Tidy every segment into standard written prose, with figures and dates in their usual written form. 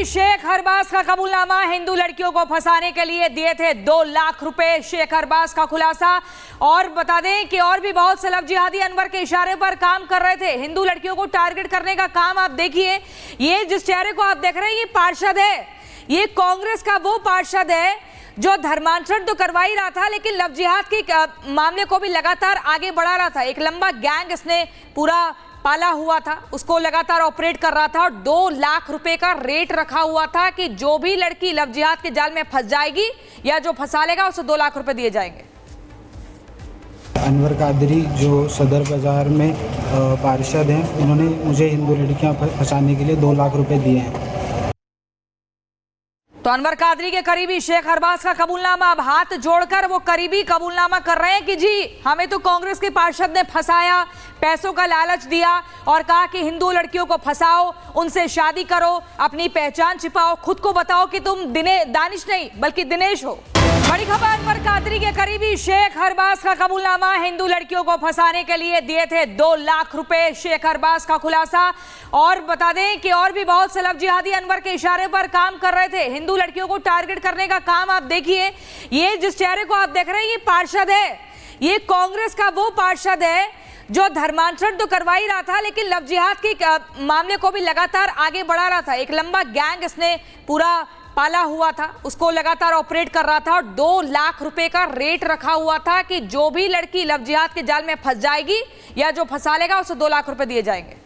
करीबी शेख अरबाज का कबूलनामा, हिंदू लड़कियों को फंसाने के लिए दिए थे 2 लाख रुपए। शेख अरबाज का खुलासा। और बता दें कि और भी बहुत से लव जिहादी अनवर के इशारे पर काम कर रहे थे। हिंदू लड़कियों को टारगेट करने का काम आप देखिए। ये जिस चेहरे को आप देख रहे हैं ये पार्षद है, ये कांग्रेस का वो पार्षद है जो धर्मांतरण तो करवा ही रहा था लेकिन लव जिहाद के मामले को भी लगातार आगे बढ़ा रहा था। एक लंबा गैंग इसने पूरा पाला हुआ था, उसको लगातार ऑपरेट कर रहा था और 2 लाख रुपए का रेट रखा हुआ था कि जो भी लड़की लव जिहाद के जाल में फंस जाएगी या जो फंसा लेगा उसे 2 लाख रुपए दिए जाएंगे। अनवर कादरी जो सदर बाजार में पार्षद हैं, उन्होंने मुझे हिंदू लड़कियां फंसाने के लिए 2 लाख रुपए दिए हैं। तो अनवर कादरी के करीबी शेख अरबाज का कबूलनामा, अब हाथ जोड़कर वो करीबी कबूलनामा कर रहे हैं कि जी हमें तो कांग्रेस के पार्षद ने फंसाया, पैसों का लालच दिया और कहा कि हिंदू लड़कियों को फंसाओ, उनसे शादी करो, अपनी पहचान छिपाओ, खुद को बताओ कि तुम दानिश नहीं बल्कि दिनेश हो। बड़ी खबर, अनवर कादरी के करीबी शेख अरबाज का कबूलनामा, हिंदू लड़कियों को फंसाने के लिए दिए थे 2 लाख रुपए। शेख अरबाज का खुलासा। और बता दें कि और भी बहुत से लव जिहादी अनवर के इशारे पर काम कर रहे थे। हिंदू लड़कियों को टारगेट करने का काम आप देखिए। ये जिस चेहरे को आप देख रहे हैं ये पार्षद है, ये कांग्रेस का वो पार्षद है जो धर्मांतरण तो करवा ही रहा था लेकिन लव जिहाद के मामले को भी लगातार आगे बढ़ा रहा था। एक लंबा गैंग इसने पूरा पाला हुआ था, उसको लगातार ऑपरेट कर रहा था और 2 लाख रुपए का रेट रखा हुआ था कि जो भी लड़की लव जिहाद के जाल में फंस जाएगी या जो फंसा लेगा उसे 2 लाख रुपए दिए जाएंगे।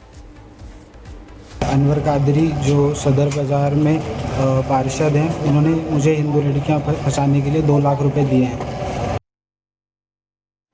अनवर कादरी जो सदर बाजार में पार्षद हैं, उन्होंने मुझे हिंदू लड़कियां फंसाने के लिए 2 लाख रुपए दिए हैं।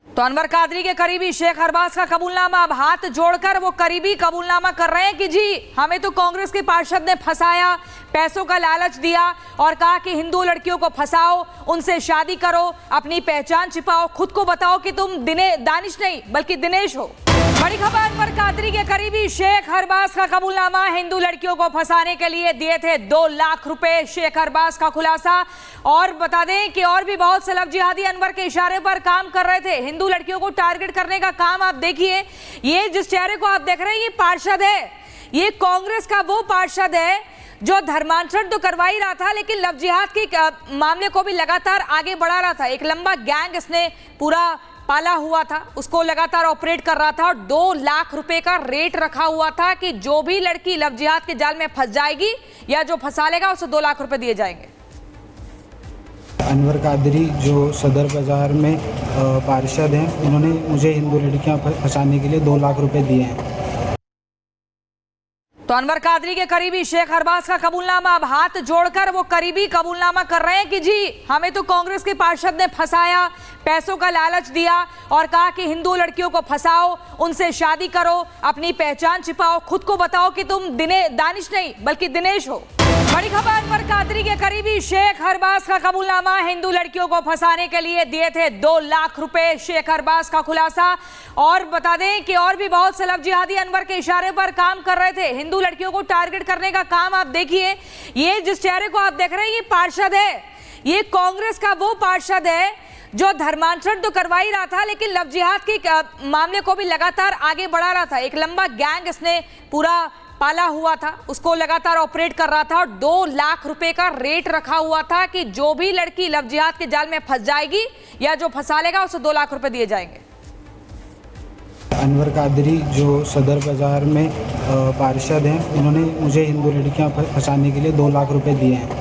तो अनवर कादरी के करीबी शेख अरबाज का कबूलनामा, अब हाथ जोड़कर वो करीबी कबूलनामा कर रहे हैं कि जी हमें तो कांग्रेस के पार्षद ने फंसाया, पैसों का लालच दिया और कहा कि हिंदू लड़कियों को फंसाओ, उनसे शादी करो, अपनी पहचान छिपाओ, खुद को बताओ कि तुम दानिश नहीं बल्कि दिनेश हो। बड़ी खबर, अनवर कादरी के करीबी शेख अरबाज का कबूलनामा, हिंदू लड़कियों को फंसाने के लिए दिए थे 2 लाख रुपए। शेख अरबाज का खुलासा। और बता दें कि और भी बहुत से लव जिहादी अनवर के इशारे पर काम कर रहे थे। हिंदू लड़कियों को टारगेट करने का काम आप देखिए। ये जिस चेहरे को आप देख रहे हैं ये पार्षद है, ये कांग्रेस का वो पार्षद है जो धर्मांतरण तो करवा ही रहा था लेकिन लव जिहाद के मामले को भी लगातार आगे बढ़ा रहा था। एक लंबा गैंग इसने पूरा पाला हुआ था, उसको लगातार ऑपरेट कर रहा था और 2 लाख रुपए का रेट रखा हुआ था कि जो भी लड़की लव जिहाद के जाल में फंस जाएगी या जो फंसा लेगा उसे 2 लाख रुपए दिए जाएंगे। अनवर कादरी जो सदर बाजार में पार्षद हैं, उन्होंने मुझे हिंदू लड़कियां फंसाने के लिए 2 लाख रुपए दिए हैं। तो अनवर कादरी के करीबी शेख अरबाज का कबूलनामा, अब हाथ जोड़कर वो करीबी कबूलनामा कर रहे हैं कि जी हमें तो कांग्रेस के पार्षद ने फंसाया, पैसों का लालच दिया और कहा कि हिंदू लड़कियों को फंसाओ, उनसे शादी करो, अपनी पहचान छिपाओ, खुद को बताओ कि तुम दानिश नहीं बल्कि दिनेश हो। बड़ी खबर, अनवर कादरी के करीबी शेख अरबाज का कबूलनामा, हिंदू लड़कियों को फंसाने के लिए दिए थे 2 लाख रुपए। शेख अरबाज का खुलासा। और बता दें कि और भी बहुत से लव जिहादी अनवर के इशारे पर काम कर रहे थे। हिंदू लड़कियों को टारगेट करने का काम आप देखिए। ये जिस चेहरे को आप देख रहे हैं ये पार्षद है, ये कांग्रेस का वो पार्षद है जो धर्मांतरण तो करवा ही रहा था लेकिन लव जिहाद के मामले को भी लगातार आगे बढ़ा रहा था। एक लंबा गैंग इसने पूरा पाला हुआ था, उसको लगातार ऑपरेट कर रहा था और 2 लाख रुपए का रेट रखा हुआ था कि जो भी लड़की लव जिहाद के जाल में फंस जाएगी या जो फंसा लेगा उसे 2 लाख रुपए दिए जाएंगे। अनवर कादरी जो सदर बाजार में पार्षद हैं, उन्होंने मुझे हिंदू लड़कियां फंसाने के लिए 2 लाख रुपए दिए हैं।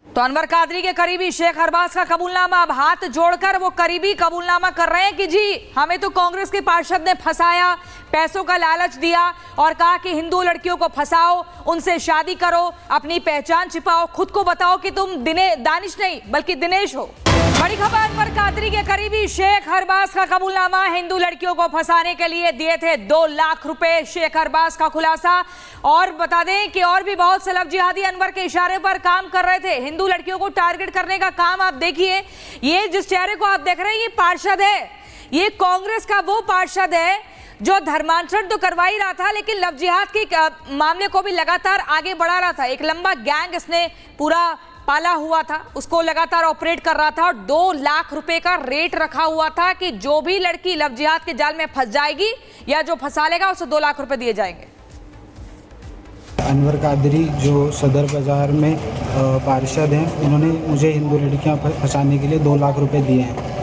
तो अनवर कादरी के करीबी शेख अरबाज का कबूलनामा, अब हाथ जोड़कर वो करीबी कबूलनामा कर रहे हैं कि जी हमें तो कांग्रेस के पार्षद ने फंसाया, पैसों का लालच दिया और कहा कि हिंदू लड़कियों को फंसाओ, उनसे शादी करो, अपनी पहचान छिपाओ, खुद को बताओ कि तुम दानिश नहीं बल्कि दिनेश हो। बड़ी खबर, अनवर कादरी के करीबी शेख अरबाज का कबूलनामा, हिंदू लड़कियों को फंसाने के लिए दिए थे 2 लाख रुपए। शेख अरबाज का खुलासा। और बता दें कि और भी बहुत से लव जिहादी अनवर के इशारे पर काम कर रहे थे। हिंदू लड़कियों को टारगेट करने का काम आप देखिए। ये जिस चेहरे को आप देख रहे हैं ये पार्षद है, ये कांग्रेस का वो पार्षद है जो धर्मांतरण तो करवा ही रहा था लेकिन लव जिहाद के मामले को भी लगातार आगे बढ़ा रहा था। एक लंबा गैंग इसने पूरा पाला हुआ था, उसको लगातार ऑपरेट कर रहा था और 2 लाख रुपए का रेट रखा हुआ था कि जो भी लड़की लव जिहाद के जाल में फंस जाएगी या जो फंसा लेगा उसे 2 लाख रुपए दिए जाएंगे। अनवर कादरी जो सदर बाज़ार में पार्षद हैं, उन्होंने मुझे हिंदू लड़कियां फंसाने के लिए 2 लाख रुपए दिए हैं।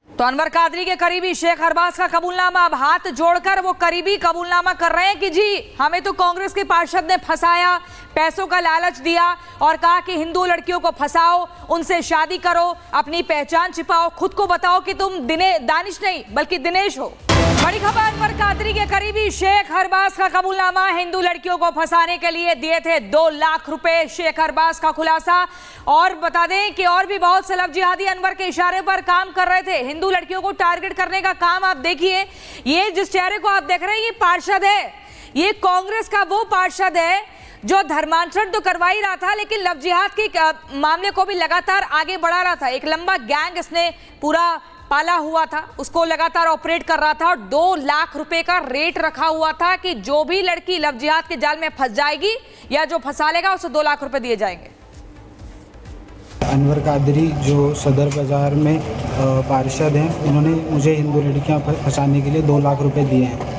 तो अनवर कादरी के करीबी शेख अरबाज का कबूलनामा अब हाथ जोड़कर वो करीबी कबूलनामा कर रहे हैं कि जी हमें तो कांग्रेस के पार्षद ने फंसाया, पैसों का लालच दिया और कहा कि हिंदू लड़कियों को फंसाओ, उनसे शादी करो, अपनी पहचान छिपाओ, खुद को बताओ कि तुम दानिश नहीं बल्कि दिनेश हो। बड़ी खबर, अनवर कादरी के करीबी शेख अरबाज का कबूलनामा, हिंदू लड़कियों को फंसाने के लिए दिए थे 2 लाख रुपए। शेख अरबाज का खुलासा। और बता दें कि और भी बहुत से लव जिहादी अनवर के इशारे पर काम कर रहे थे। हिंदू लड़कियों को टारगेट करने का काम आप देखिए। ये जिस चेहरे को आप देख रहे हैं ये पार्षद है, ये कांग्रेस का वो पार्षद है जो धर्मांतरण तो करवा ही रहा था लेकिन लव जिहाद के मामले को भी लगातार आगे बढ़ा रहा था। एक लंबा गैंग इसने पूरा पाला हुआ था, उसको लगातार ऑपरेट कर रहा था और 2 लाख रुपए का रेट रखा हुआ था कि जो भी लड़की लव जिहाद के जाल में फंस जाएगी या जो फंसा लेगा उसे 2 लाख रुपए दिए जाएंगे। अनवर कादरी जो सदर बाज़ार में पार्षद हैं, उन्होंने मुझे हिंदू लड़कियां फंसाने के लिए 2 लाख रुपए दिए हैं।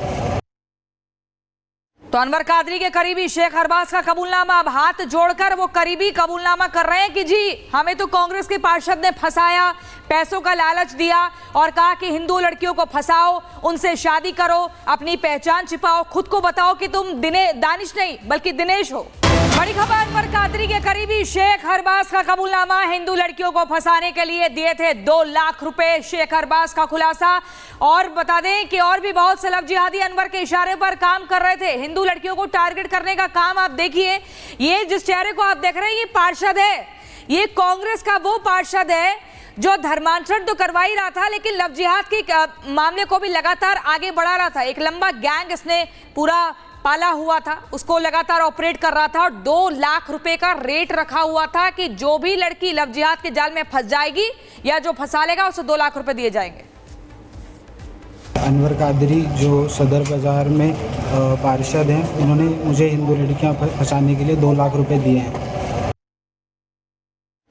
तो अनवर कादरी के करीबी शेख अरबाज का कबूलनामा अब हाथ जोड़कर वो करीबी कबूलनामा कर रहे हैं कि जी हमें तो कांग्रेस के पार्षद ने फंसाया, पैसों का लालच दिया और कहा कि हिंदू लड़कियों को फंसाओ, उनसे शादी करो, अपनी पहचान छिपाओ, खुद को बताओ कि तुम दानिश नहीं बल्कि दिनेश हो। बड़ी खबर, अनवर कादरी के करीबी शेख अरबाज का कबूलनामा, हिंदू लड़कियों को फंसाने के लिए दिए थे 2 लाख रुपए। शेख अरबाज का खुलासा। और बता दें कि और भी बहुत से लव जिहादी अनवर के इशारे पर काम कर रहे थे। हिंदू लड़कियों को टारगेट करने का काम आप देखिए। ये जिस चेहरे को आप देख रहे हैं ये पार्षद है, ये कांग्रेस का वो पार्षद है जो धर्मांतरण तो करवा ही रहा था लेकिन लव जिहाद के मामले को भी लगातार आगे बढ़ा रहा था। एक लंबा गैंग इसने पूरा पाला हुआ था, उसको लगातार ऑपरेट कर रहा था और 2 लाख रुपए का रेट रखा हुआ था कि जो भी लड़की लव जिहाद के जाल में फंस जाएगी या जो फंसा लेगा उसे 2 लाख रुपए दिए जाएंगे। अनवर कादरी जो सदर बाज़ार में पार्षद हैं, उन्होंने मुझे हिंदू लड़कियां फंसाने के लिए 2 लाख रुपए दिए हैं।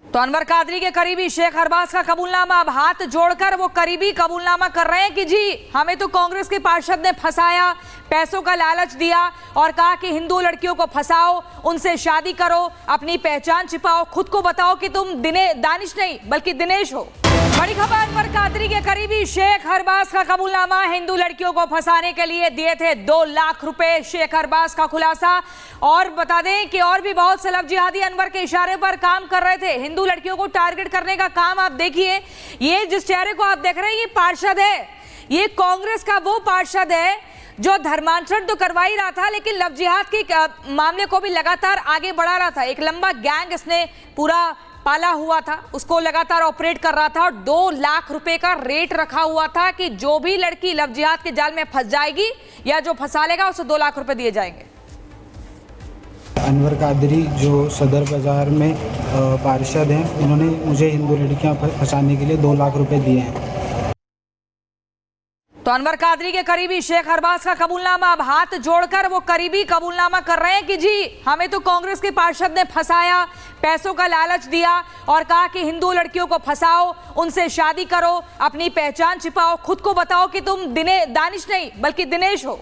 तो अनवर कादरी के करीबी शेख अरबाज का कबूलनामा अब हाथ जोड़कर वो करीबी कबूलनामा कर रहे हैं कि जी हमें तो कांग्रेस के पार्षद ने फंसाया, पैसों का लालच दिया और कहा कि हिंदू लड़कियों को फंसाओ, उनसे शादी करो, अपनी पहचान छिपाओ, खुद को बताओ कि तुम दानिश नहीं बल्कि दिनेश हो। बड़ी खबर, अनवर कादरी के करीबी शेख अरबाज का कबूलनामा, हिंदू लड़कियों को फंसाने के लिए दिए थे 2 लाख रुपए। शेख अरबाज का खुलासा। और बता दें कि और भी बहुत से लव जिहादी अनवर के इशारे पर काम कर रहे थे। हिंदू लड़कियों को टारगेट करने का काम आप देखिए। ये जिस चेहरे को आप देख रहे हैं ये पार्षद है, ये कांग्रेस का वो पार्षद है जो धर्मांतरण तो करवा ही रहा था लेकिन लव जिहाद के मामले को भी लगातार आगे बढ़ा रहा था। एक लंबा गैंग इसने पूरा पाला हुआ था, उसको लगातार ऑपरेट कर रहा था और 2 लाख रुपए का रेट रखा हुआ था कि जो भी लड़की लव जिहाद के जाल में फंस जाएगी या जो फंसा लेगा उसे 2 लाख रुपए दिए जाएंगे। अनवर कादरी जो सदर बाज़ार में पार्षद हैं, उन्होंने मुझे हिंदू लड़कियां फंसाने के लिए 2 लाख रुपए दिए हैं। तो अनवर कादरी के करीबी शेख अरबाज का कबूलनामा अब हाथ जोड़कर वो करीबी कबूलनामा कर रहे हैं कि जी हमें तो कांग्रेस के पार्षद ने फंसाया, पैसों का लालच दिया और कहा कि हिंदू लड़कियों को फंसाओ, उनसे शादी करो, अपनी पहचान छिपाओ, खुद को बताओ कि तुम दानिश नहीं बल्कि दिनेश हो।